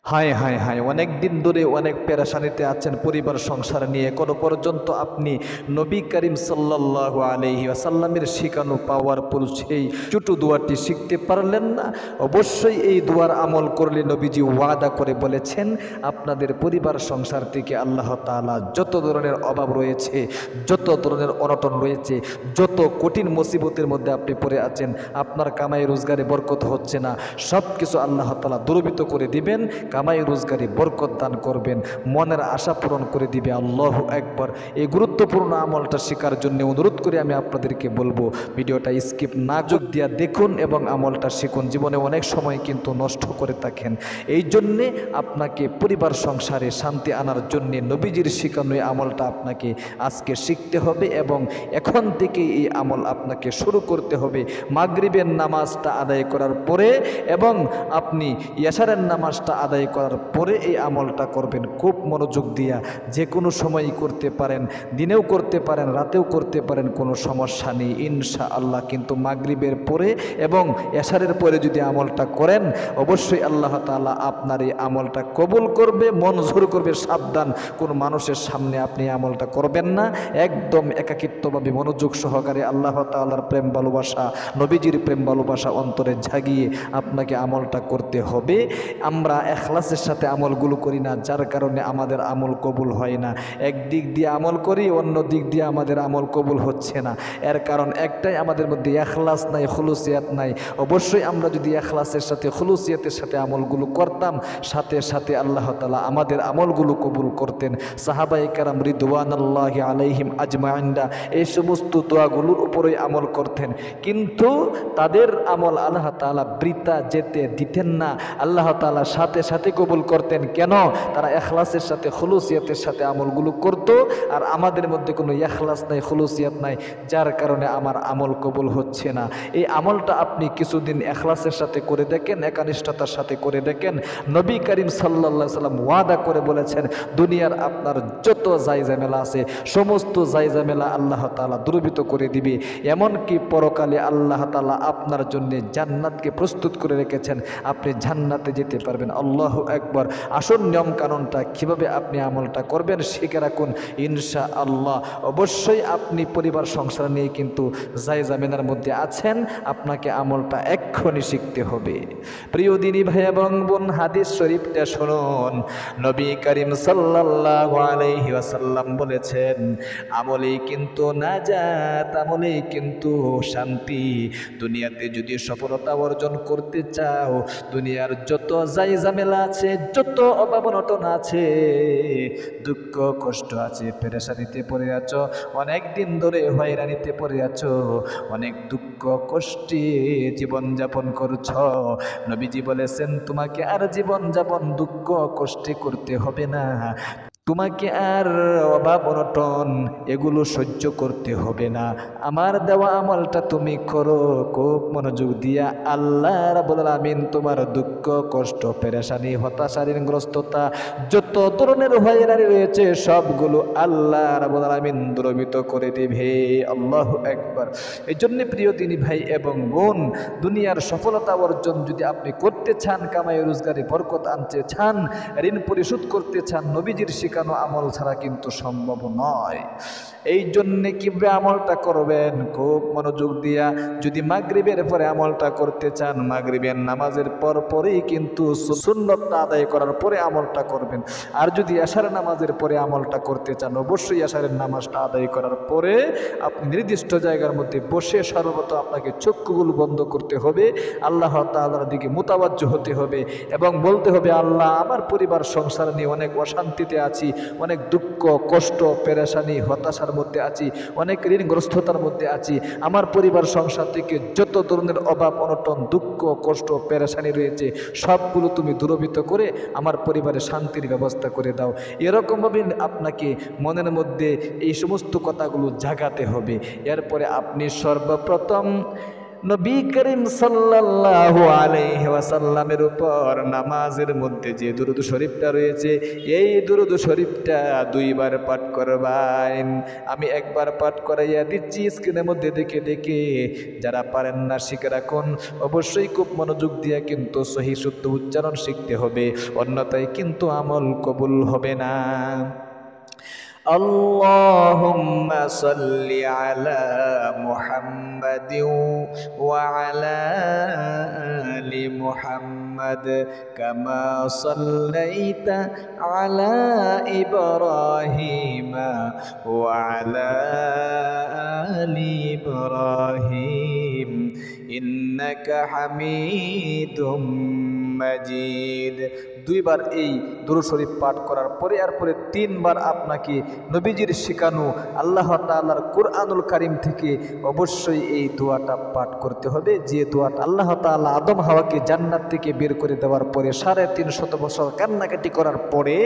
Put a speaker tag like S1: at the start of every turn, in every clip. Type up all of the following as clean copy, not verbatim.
S1: হায় হায় হায়, অনেক দিন ধরে অনেক পেরেশানিতে আছেন পরিবার সংসার নিয়ে, কোনো পর্যন্ত আপনি নবী করিম সাল্লাল্লাহু আলাইহি ওয়াসাল্লামের শিখানো পাওয়ারফুল সেই ছোট দোয়াটি শিখতে পারলেন না। অবশ্যই এই দোয়ার আমল করলে নবীজি ওয়াদা করে বলেছেন আপনাদের পরিবার সংসার থেকে আল্লাহ তাআলা যত ধরনের অভাব রয়েছে, যত ধরনের অনটন রয়েছে, যত কঠিন মুসিবতের মধ্যে আপনি পড়ে আছেন, আপনার কামাই রোজগারে বরকত হচ্ছে না, সব কিছু আল্লাহ তাআলা দূরীভূত করে দিবেন, কামাই রোজগারি বরকত দান করবেন, মনের আশা পূরণ করে দিবে। আল্লাহু আকবার। এই গুরুত্বপূর্ণ আমলটা শেখার জন্য অনুরোধ করে আমি আপনাদেরকে বলবো ভিডিওটা স্কিপ না যোগ দিয়া দেখুন এবং আমলটা শিখুন। জীবনে অনেক সময় কিন্তু নষ্ট করে থাকেন, এই জন্যে আপনাকে পরিবার সংসারে শান্তি আনার জন্যে নবীজির শিখানো এই আমলটা আপনাকে আজকে শিখতে হবে এবং এখন থেকে এই আমল আপনাকে শুরু করতে হবে। মাগরিবের নামাজটা আদায় করার পরে এবং আপনি ইয়াশারের নামাজটা আদায় করার পরে এই আমলটা করবেন। খুব মনোযোগ দিয়া যে কোনো সময়ই করতে পারেন, দিনেও করতে পারেন, রাতেও করতে পারেন, কোনো সমস্যা নেই ইনশাআল্লাহ। কিন্তু মাগরিবের পরে এবং এশারের পরে যদি আমলটা করেন অবশ্যই আল্লাহ তাআলা আপনার এই আমলটা কবুল করবে, মঞ্জুর করবে। সাবধান, কোনো মানুষের সামনে আপনি আমলটা করবেন না, একদম একাকিত্বভাবে মনোযোগ সহকারে আল্লাহ তাআলার প্রেম ভালোবাসা, নবীজির প্রেম ভালোবাসা অন্তরে জাগিয়ে আপনাকে আমলটা করতে হবে। আমরা এখলাসের সাথে আমলগুলো করি না, যার কারণে আমাদের আমল কবুল হয় না। এক দিক দিয়ে আমল করি, অন্য দিক দিয়ে আমাদের আমল কবুল হচ্ছে না। এর কারণ একটাই, আমাদের মধ্যে এখলাস নাই, খুলুসিয়াত নাই। অবশ্যই আমরা যদি এখলাসের সাথে খুলুসিয়াতের সাথে আমলগুলো করতাম, সাথে সাথে আল্লাহ তাআলা আমাদের আমলগুলো কবুল করতেন। সাহাবায়ে কেরাম রিদওয়ানুল্লাহি আলাইহিম আজমাইনরা এই সমস্ত দোয়াগুলোর উপরেই আমল করতেন, কিন্তু তাদের আমল আল্লাহ তাআলা বৃথা যেতে দিতেন না, আল্লাহ তাআলা সাথে সাথে কবুল করতেন। কেন? তারা এখলাসের সাথে খুলুসিয়াতের সাথে আমলগুলো করত, আর আমাদের মধ্যে কোনো এখলাস নাই, খুলুসিয়াত নাই, যার কারণে আমার আমল কবুল হচ্ছে না। এই আমলটা আপনি কিছুদিন এখলাসের সাথে করে দেখেন, একনিষ্ঠতার সাথে করে দেখেন। নবী করিম সাল্লাল্লাহু আলাইহি সাল্লাম ওয়াদা করে বলেছেন দুনিয়ার আপনার যত জায়জামেলা আছে সমস্ত জায়জামেলা আল্লাহ তাআলা দূরীভূত করে দিবে। এমনকি পরকালে আল্লাহ তাআলা আপনার জন্য জান্নাতকে প্রস্তুত করে রেখেছেন, আপনি জান্নাতে যেতে পারবেন। আল্লাহু আকবার। আসল নিয়ম কানুনটা কিভাবে আপনি আমলটা করবেন শিখে রাখুন ইনশাআল্লাহ। অবশ্যই আপনি পরিবার সংসার নিয়ে কিন্তু জায়জামেলার মধ্যে আছেন, আপনাকে আমলটা এক্ষুনি শিখতে হবে। প্রিয় দিনী ভাই এবং বোন, হাদিস শরীফটা শুনুন। নবী করিম সাল্লাল্লাহু আলাইহি ওয়াসাল্লাম বলেছেন আমলেই কিন্তু নাজাত, আমলেই কিন্তু শান্তি। দুনিয়াতে যদি সফলতা অর্জন করতে চাও, দুনিয়ার যত জায়জামেলা আছে, যত অভাব অনটন আছে, দুঃখ কষ্ট আছে, পেরেশানিতে পড়ে আছো, অনেক দিন ধরে হয়রানিতে পড়ে আছো, অনেক দুঃখ কষ্টে জীবনযাপন করছ, নবীজি বলেছেন তোমাকে আর জীবনযাপন দুঃখ কষ্টে করতে হবে না, তোমাকে আর অভাব অনটন এগুলো সহ্য করতে হবে না। আমার দেওয়া আমলটা তুমি করো খুব মনোযোগ দিয়া। আল্লাহ রাব্বুল আলামিন তোমার দুঃখ কষ্ট পেরেশানি হতাশা ঋণগ্রস্ততা যত ধরনের হয়রানি রয়েছে সবগুলো আল্লাহ রাব্বুল আলামিন দূরীভূত করে দেবে। আল্লাহু আকবার। এই জন্য প্রিয় দিনী ভাই এবং বোন, দুনিয়ার সফলতা অর্জন যদি আপনি করতে চান, কামাই রোজগারে বরকত আনতে চান, ঋণ পরিশোধ করতে চান, নবীজির শিখানো আমল ছাড়া কিন্তু সম্ভব নয়। এই জন্যে কিভাবে আমলটা করবেন খুব মনোযোগ দিয়া। যদি মাগরিবের পরে আমলটা করতে চান, মাগরিবের নামাজের পরেই কিন্তু সুন্নতটা আদায় করার পরে আমলটা করবেন। আর যদি এশার নামাজের পরে আমলটা করতে চান, অবশ্যই এশারের নামাজটা আদায় করার পরে আপনি নির্দিষ্ট জায়গার মধ্যে বসে সর্বপ্রথম আপনাকে চক্ষুগুলো বন্ধ করতে হবে, আল্লাহ তাআলার দিকে মুতাওয়াজ্জহ হতে হবে এবং বলতে হবে আল্লাহ আমার পরিবার সংসার নিয়ে অনেক অশান্তিতে আছি, অনেক দুঃখ কষ্ট পেরেশানি হতাশার মধ্যে আছি, অনেক ঋণগ্রস্ততার মধ্যে আছি, আমার পরিবার সংসার থেকে যত ধরনের অভাব অনটন দুঃখ কষ্ট পেরেশানি রয়েছে সবগুলো তুমি দূরীভূত করে আমার পরিবারে শান্তির ব্যবস্থা করে দাও। এরকমভাবে আপনাকে মনের মধ্যে এই সমস্ত কথাগুলো জাগাতে হবে। এরপরে আপনি সর্বপ্রথম নবী করিম সাল্লাল্লাহু আলাইহি ওয়াসাল্লামের উপর নামাজের মধ্যে যে দুরূদ শরীফটা রয়েছে, এই দুরূদ শরীফটা 2 বার পাঠ করবেন। আমি একবার পাঠ করাইয়া দিচ্ছি স্ক্রিনের মধ্যে দেখে দেখে, যারা পারেন না শিখে রাখুন। অবশ্যই খুব মনোযোগ দিয়ে কিন্তু সহিহ শুদ্ধ উচ্চারণ শিখতে হবে, অন্যথায় কিন্তু আমল কবুল হবে না। اللهم صل على محمد وعلى آل محمد كما صليت على إبراهيم وعلى آل إبراهيم إنك حميد مجيد। 2 বার এই দুরূদ শরীফ পাঠ করার পরে আর পরে 3 বার আপনাকে নবীজির শিখানো আল্লাহ তাআলার কুরআনুল কারীম থেকে অবশ্যই এই দোয়াটা পাঠ করতে হবে, যে দোয়াটা আল্লাহ তাআলা আদম হাওয়াকে জান্নাত থেকে বের করে দেওয়ার পরে 350 বছর কান্নাকাটি করার পরে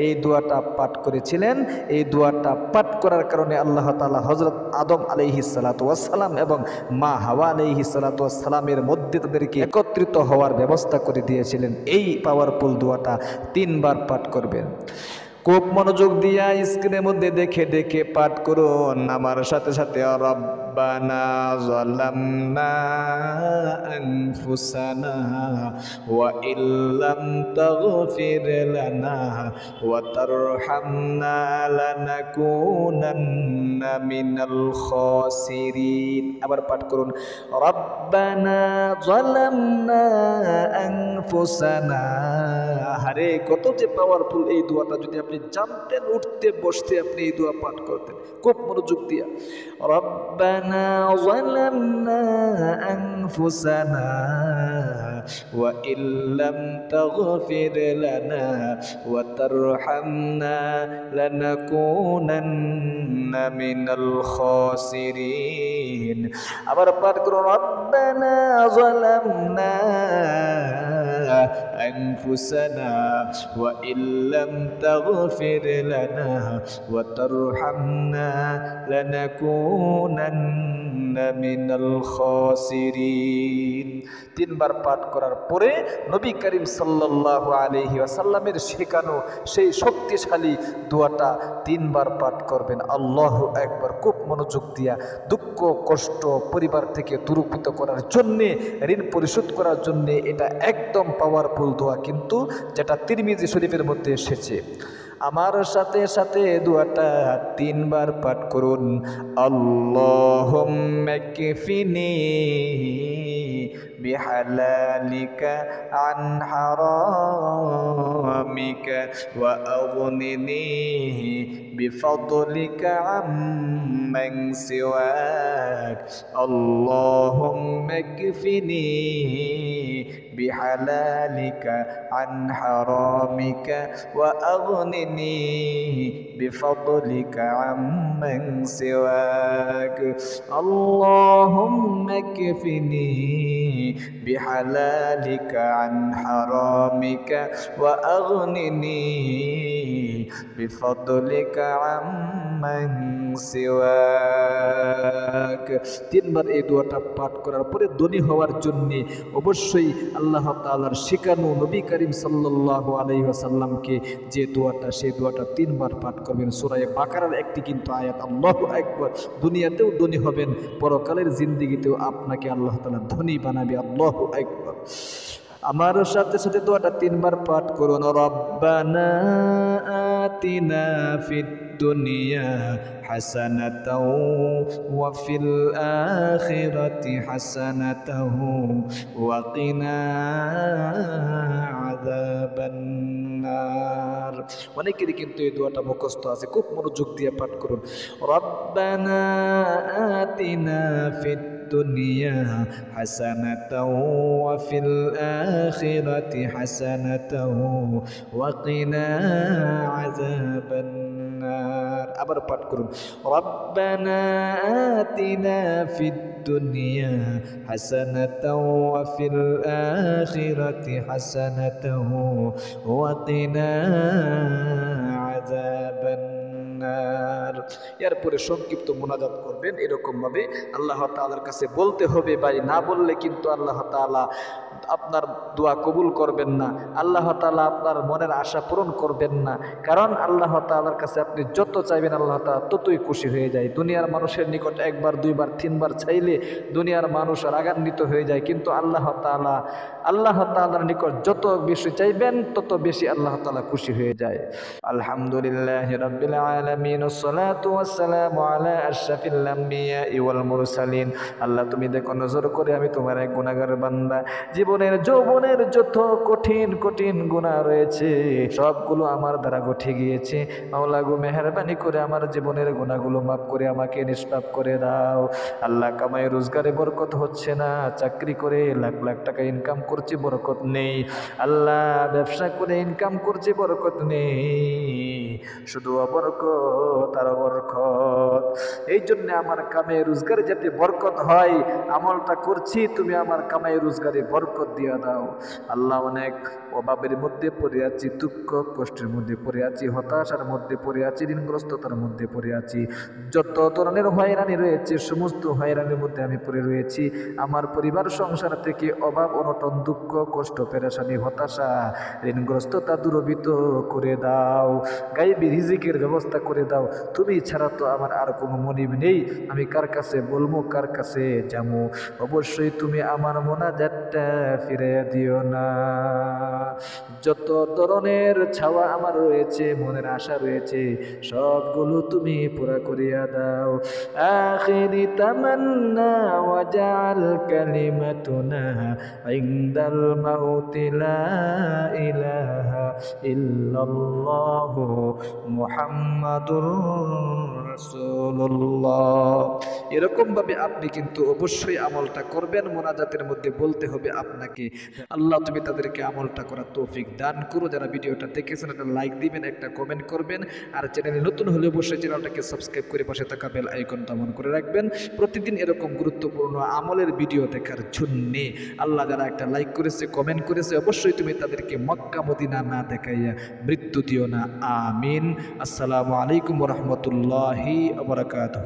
S1: এই দোয়াটা পাঠ করেছিলেন। এই দোয়াটা পাঠ করার কারণে আল্লাহ তাআলা হযরত আদম আলাইহিস সালাতু ওয়াস সালাম এবং মা হাওয়া আলাইহিস সালাতু ওয়াস সালামের মধ্যে তাদেরকে একত্রিত হওয়ার ব্যবস্থা করে দিয়েছিলেন। এই পাওয়ারফুল দোয়াটা 3 বার পাঠ করবেন। খুব মনোযোগ দিয়া স্ক্রিনের মধ্যে দেখে দেখে পাঠ করুন আমার সাথে সাথে। রব্বানা যালামনা আনফুসানা ওয়া ইল্লাম তাগফির লানা ওয়া তারহামনা লানাকুনান্না মিনাল খাসিরিন। আবার পাঠ করুন, রব্বানা যালামনা আনফুসানা। আরে কত যে পাওয়ারফুল এই দোয়াটা, যদি আপনি জানতেন উঠতে বসতে আপনি এই দোয়া পাঠ করতেন খুব মনোযোগ দিয়া। রব্বানা যালামনা আনফুসানা ওয়া ইল্লাম তাগফির লানা ওয়া তারহামনা লানাকুনান্না মিনাল খাসিরিন। আবার পাঠ করুন, রব্বানা যালামনা আনফুসানা ওয়া ইল্লাম তাগফির লানা ওয়া তারহামনা লানাকুনান্না মিনাল খাসিরিন। 3 বার পাঠ করার পরে নবী করিম সাল্লাল্লাহু আলাইহি ওয়াসাল্লামের শেখানো সেই শক্তিশালী দোয়াটা 3 বার পাঠ করবেন। আল্লাহু আকবার। খুব মনোযোগ দিয়া দুঃখ কষ্ট পরিবার থেকে দূরীভূত করার জন্যে, ঋণ পরিশোধ করার জন্যে এটা একদম পাওয়ারফুল দোয়া কিন্তু, যেটা তিরমিজি শরীফের মধ্যে এসেছে। আমার সাথে সাথে দোয়াটা 3 বার পাঠ করুন। আল্লাহুম্মা কফিনি বিহালালিকা আন হারামিকা ওয়া আগনিনি বিফদলিকা আম্মান সিওয়াক। আল্লাহুম্মা কফিনি বিহালালিকা আন হারামিকা ওয়া আগনিনি বিফদলিকা আম্মান সিওয়াক। আল্লাহুম্মা কফিনি বিহালালিকা আন হারামিকা ওয়া আগনিনি বিফদলিকা আম্মান সিওয়াক। 3 বার এই দোয়াটা পাঠ করার পরে ধনী হওয়ার জন্য অবশ্যই আল্লাহ তাআলার শিখানো নবী করিম সাল্লাল্লাহু আলাইহি ওয়াসাল্লামকে যে দোয়াটা, সেই দোয়াটা 3 বার পাঠ করবেন। সূরা বাকারার একটি কিন্তু আয়াত। আল্লাহু আকবার। দুনিয়াতেও ধনী হবেন, পরকালের জিন্দেগিতেও আপনাকে আল্লাহ তাআলা ধনী বানাবে। আল্লাহু আকবার। আমার সাথে সাথে দোয়াটা 3 বার পাঠ করুন। রব্বানা আতিনা ফিদ দুনিয়া হাসানাতাও ওয়া ফিল আখিরাতি হাসানাতাও ওয়া কিনা আযাবান নার। অনেকেরই কিন্তু এই দোয়াটা মুখস্থ আছে, খুব মনোযোগ দিয়ে পাঠ করুন। রব্বানা আতিনা ফিদ الدنيا حسنة وفي الآخرة حسنة وقنا عذاب النار. আবার পাঠ করুন। ربنا آتنا في الدنيا حسنة وفي الآخرة حسنة وقنا عذاب النار. এরপরে সংক্ষিপ্ত মোনাজাত করবেন। এরকমভাবে আল্লাহ তাআলার কাছে বলতে হবে ভাই, না বললে কিন্তু আল্লাহ তাআলা আপনার দোয়া কবুল করবেন না, আল্লাহ তাআলা আপনার মনের আশা পূরণ করবেন না। কারণ আল্লাহ তাআলার কাছে আপনি যত চাইবেন আল্লাহ তাআলা ততই খুশি হয়ে যায়। দুনিয়ার মানুষের নিকট একবার দুইবার তিনবার চাইলে দুনিয়ার মানুষ রাগান্বিত হয়ে যায়, কিন্তু আল্লাহ তাআলার নিকট যত বেশি চাইবেন তত বেশি আল্লাহ তাআলা খুশি হয়ে যায়। আলহামদুলিল্লাহি রাব্বিল আলামিন, আসসালাতু ওয়াসসালামু আলা আশরাফিল আম্বিয়া ওয়াল মুরসালিন। আল্লাহ তুমি দেখো নজর করে আমি তোমার এক গুনাহগার বান্দা, জীবনের যৌবনের যত কঠিন কঠিন গুনাহ রয়েছে সবগুলো আমার দ্বারা ঘটে গিয়েছে। মাওলা গো মেহেরবানি করে আমার জীবনের গুনাহগুলো মাফ করে আমাকে নিষ্পাপ করে দাও। আল্লাহ কামাই রোজগারে বরকত হচ্ছে না, চাকরি করে লাখ লাখ টাকা ইনকাম করছি বরকত নেই, আল্লাহ ব্যবসা করে ইনকাম করছি বরকত নেই, শুধু অবরকত আর অবরকত। এই জন্য আমার কামাই রোজগারে যাতে বরকত হয়, আমলটা করছি তুমি আমার কামাই রোজগারে বরকত দিয়া দাও। আল্লাহ অনেক অভাবের মধ্যে পড়ে আছি, দুঃখ কষ্টের মধ্যে পড়ে আছি, হতাশার মধ্যে পড়ে আছি, ঋণগ্রস্ততার মধ্যে পড়ে আছি, যত ধরনের হয়রানি রয়েছে সমস্ত হয়রানির মধ্যে আমি পড়ে রয়েছি। আমার পরিবার সংসার থেকে অভাব অনটন দুঃখ কষ্ট পেরেশানি হতাশা ঋণগ্রস্ততা দূরীভূত করে দাও, গায়েবী রিজিকের ব্যবস্থা করে দাও। তুমি ছাড়া তো আমার আর কোনো মনিব নেই, আমি কার কাছে বলবো, কার কাছে যাবো? অবশ্যই তুমি আমার মোনাজাতটা ফিরে দিও না। যত ধরনের ছাওয়া আমার রয়েছে, মনের আশা রয়েছে, সবগুলো তুমি পুরা করিয়া দাও। আখিরি তামান্না ওয়াজাল কালিমাতুনা ইনদাল মাউতি লা ইলাহা ইল্লাল্লাহু মুহাম্মাদুর রাসূলুল্লাহ। এরকম ভাবে আপনি কিন্তু অবশ্যই আমলটা করবেন। মোনাজাতের মধ্যে বলতে হবে আপনাকে। আল্লাহ তুমি তাদেরকে আমলটা করার তৌফিক দান করো। যারা ভিডিওটা দেখেছেন একটা লাইক দিবেন, একটা কমেন্ট করবেন, আর চ্যানেলে নতুন হলে অবশ্যই চ্যানেলটাকে সাবস্ক্রাইব করে পাশে থাকা বেল আইকনটা অন করে রাখবেন প্রতিদিন এরকম গুরুত্বপূর্ণ আমলের ভিডিও দেখার জন্যে। আল্লাহ যারা একটা লাইক করেছে, কমেন্ট করেছে, অবশ্যই তুমি তাদেরকে মক্কা মদিনা না দেখাইয়া মৃত্যু দিও না। আমিন। আসসালামু আলাইকুম ওয়া রাহমাতুল্লাহি ওয়া বারাকাতুহু।